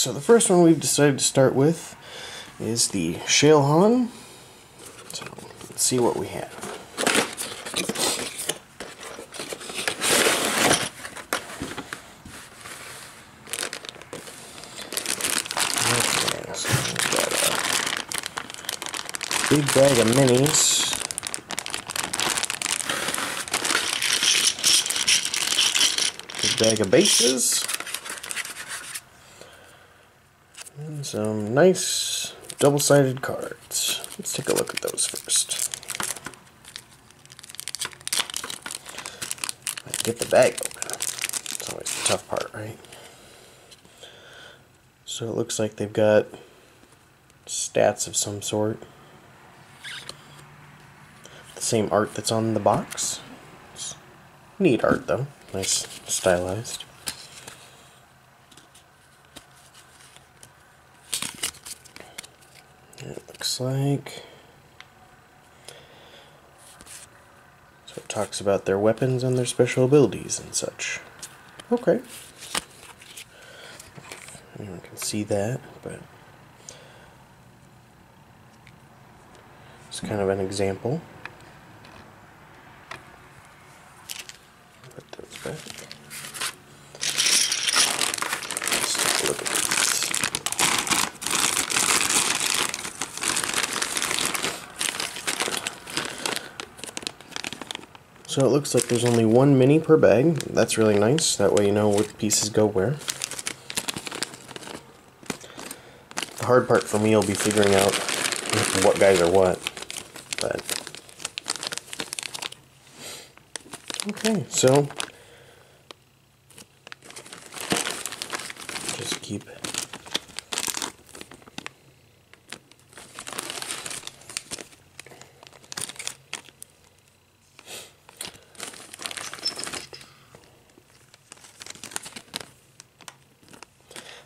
So the first one we've decided to start with is the Shael Han. So let's see what we have. Okay, so we've got a big bag of minis. Big bag of bases. And some nice double-sided cards. Let's take a look at those first. Get the bag open. It's always the tough part, right? So it looks like they've got stats of some sort. The same art that's on the box. It's neat art though. Nice stylized. It looks like, so it talks about their weapons and their special abilities and such. Okay. Anyone can see that, but it's kind of an example. Put those back. Let's take a look at these. So it looks like there's only one mini per bag. That's really nice. That way you know what pieces go where. The hard part for me will be figuring out what guys are what. But okay, so just keep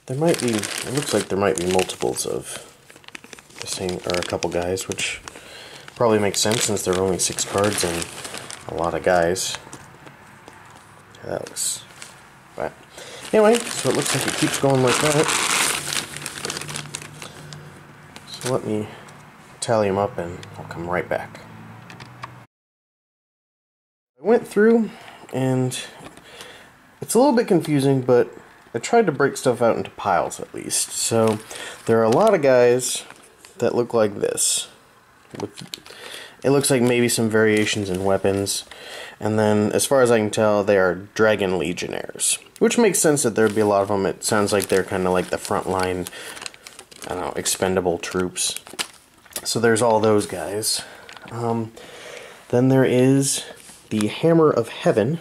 there might be, it looks like there might be multiples of the same, or a couple guys, which probably makes sense since there are only 6 cards and a lot of guys. That looks, but anyway, so it looks like it keeps going like that. So let me tally them up and I'll come right back. I went through and it's a little bit confusing, but I tried to break stuff out into piles at least. So there are a lot of guys that look like this. It looks like maybe some variations in weapons. And then as far as I can tell, they are Dragon Legionnaires. Which makes sense that there'd be a lot of them. It sounds like they're kind of like the frontline, I don't know, expendable troops. So there's all those guys. Then there is the Hammer of Heaven.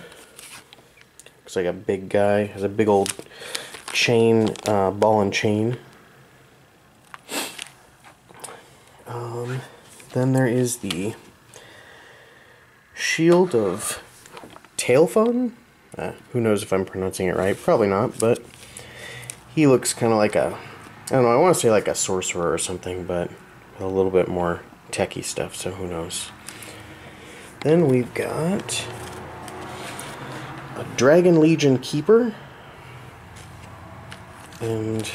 Looks like a big guy, has a big old chain, ball and chain. Then there is the Shield of Tailfun. Who knows if I'm pronouncing it right? Probably not, but he looks kind of like a, I don't know, I want to say like a sorcerer or something, but a little bit more techie stuff, so who knows. Then we've got a Dragon Legion Keeper, and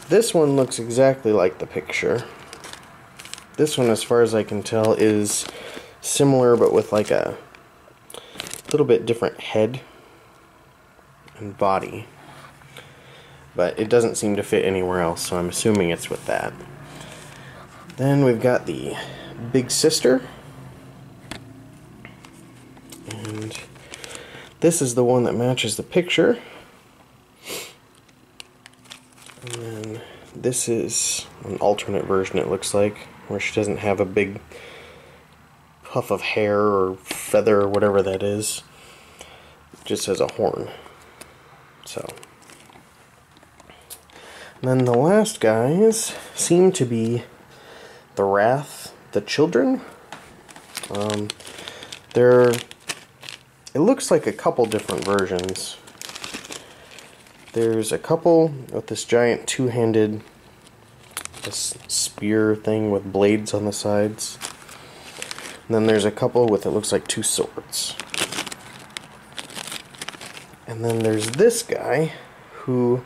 this one looks exactly like the picture. This one, as far as I can tell, is similar but with like a little bit different head and body, but it doesn't seem to fit anywhere else, so I'm assuming it's with that. Then we've got the Big Sister, and this is the one that matches the picture. And then this is an alternate version, it looks like, where she doesn't have a big puff of hair or feather or whatever that is. It just has a horn. So. And then the last guys seem to be the Wrath, the Children. It looks like a couple different versions. There's a couple with this giant two-handed spear thing with blades on the sides. And then there's a couple with, it looks like, 2 swords. And then there's this guy who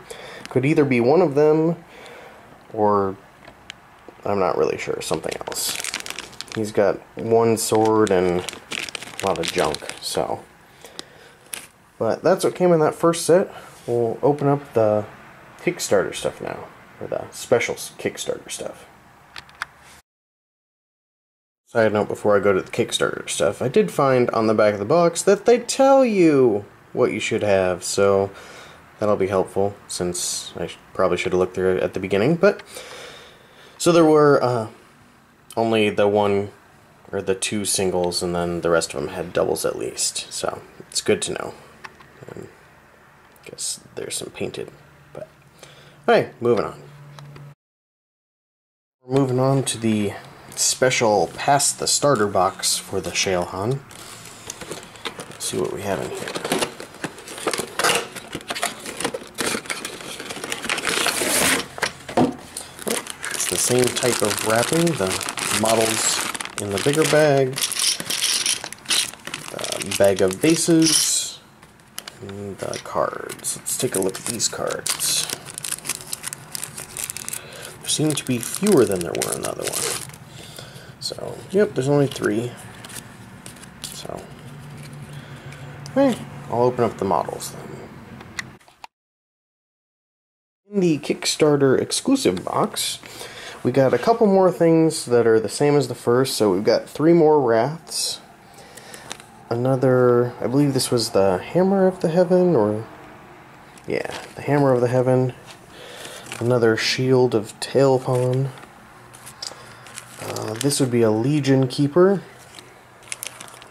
Could either be one of them, or I'm not really sure, something else. He's got one sword and a lot of junk, so. But that's what came in that first set. We'll open up the Kickstarter stuff now, or the special Kickstarter stuff. Side note before I go to the Kickstarter stuff, I did find on the back of the box that they tell you what you should have, so that'll be helpful, since I probably should have looked through it at the beginning. But so there were only the one or the two singles, and then the rest of them had doubles at least, so it's good to know. And I guess there's some painted, but alright, moving on. We're moving on to the special past the starter box for the Shael Han. Let's see what we have in here. It's the same type of wrapping, the models in the bigger bag, the bag of bases, and the cards. Let's take a look at these cards. There seem to be fewer than there were in the other one. So, yep, there's only 3. So, I'll open up the models then. In the Kickstarter exclusive box, we got a couple more things that are the same as the first. So we've got 3 more Wraths. Another, I believe this was the Hammer of the Heaven, or, yeah, the Hammer of the Heaven. Another Shield of Tailpawn. This would be a Legion Keeper,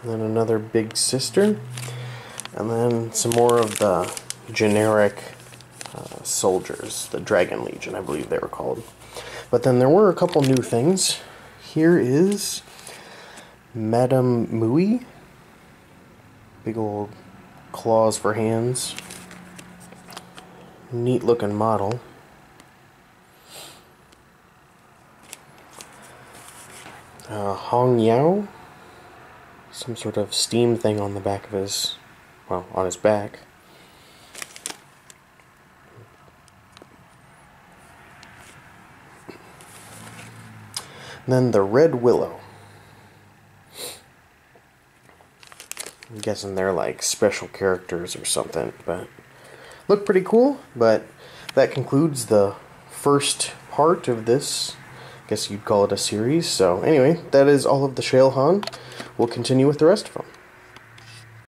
and then another Big Sister, and then some more of the generic soldiers, the Dragon Legion, I believe they were called. But then there were a couple new things. Here is Madame Mui, big old claws for hands, neat looking model. Hong Yao, some sort of steam thing on the back of his, well, on his back. And then the Red Willow. I'm guessing they're like special characters or something, but look pretty cool. But that concludes the first part of this. Guess you'd call it a series. So anyway, that is all of the Shael Han. We'll continue with the rest of them.